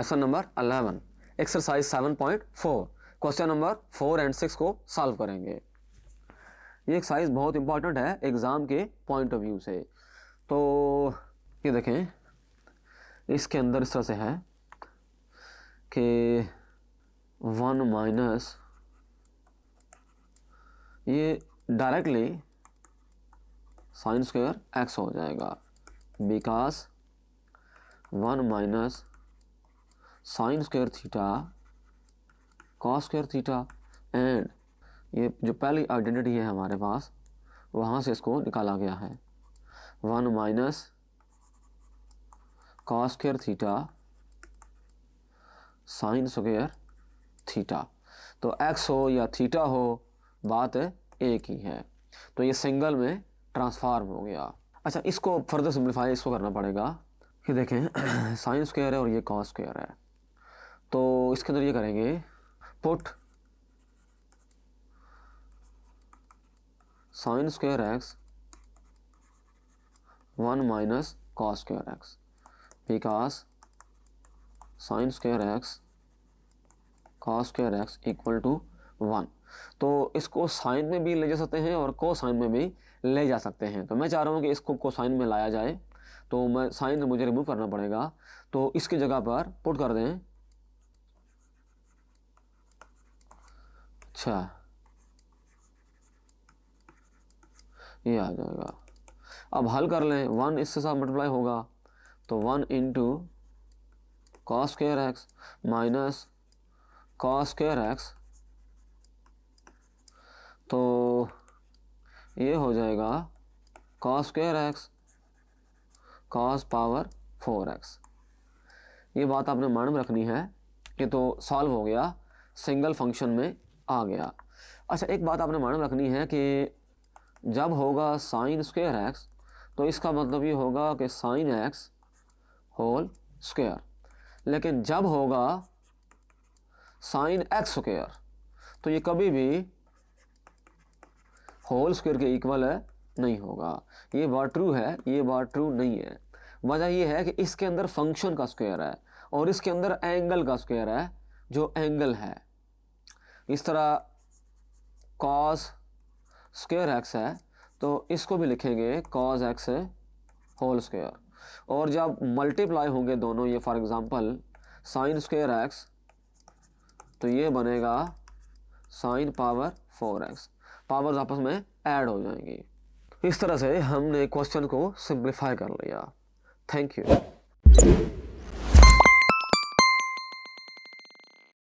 Lesson number 11 exercise 7.4 question number 4 and 6 को solve करेंगे। ये एक्सरसाइज बहुत इंपॉर्टेंट है एग्ज़ाम के पॉइंट ऑफ व्यू से। तो ये देखें, इसके अंदर इस तरह से है कि 1 माइनस, ये डायरेक्टली साइन स्क्वायर एक्स हो जाएगा because 1 minus sine square theta cos square theta, and ये जो पहली आइडेंटिटी है हमारे पास वहाँ से इसको निकाला गया है 1 minus cos square theta sine square theta. तो एक्स हो या थीटा हो बात एक ही है। तो ये सिंगल में ट्रांसफॉर्म हो गया। अच्छा, इसको फर्दर सिंप्लीफाई इसको करना पड़ेगा कि देखें साइन स्क्वायर है और ये कॉस स्क्वायर है, तो इसके अंदर ये करेंगे put sine square x 1 minus cos square x because sine square x cos square x equal to 1। तो इसको साइन में भी ले जा सकते हैं और कोसाइन में भी ले जा सकते हैं। तो मैं चाह रहा हूँ कि इसको कोसाइन में लाया जाए, तो मैं साइन मुझे रिमूव करना पड़ेगा, तो इसकी जगह पर पुट कर दें। अच्छा, ये आ जाएगा। अब हल कर लें, 1 इसके साथ मल्टीप्लाई होगा तो 1 into cos square x minus cos square x, तो ये हो जाएगा cos square x cos power 4x। ये बात आपने माइंड में रखनी है कि तो सॉल्व हो गया, सिंगल फंक्शन में आ गया। अच्छा, एक बात आपने माइंड में रखनी है कि जब होगा साइन स्क्वायर एक्स तो इसका मतलब ये होगा कि साइन एक्स होल स्क्वायर, लेकिन जब होगा साइन एक्स स्क्वायर तो ये कभी भी होल स्क्वायर के इक्वल नहीं होगा। ये बात ट्रू है, ये बात ट्रू नहीं है। वजह यह है कि इसके अंदर फंक्शन का स्क्वायर है और इसके अंदर एंगल का स्क्वायर है जो एंगल है। इस तरह कॉस स्क्वायर एक्स है तो इसको भी लिखेंगे कॉस एक्स होल स्क्वायर, और जब मल्टीप्लाई होंगे दोनों, ये for example sign square x तो ये बनेगा साइन पावर 4x, पावर्स आपस में ऐड हो जाएंगी। इस तरह से हमने क्वेश्चन को सिंप्लीफाई कर लिया। Thank you.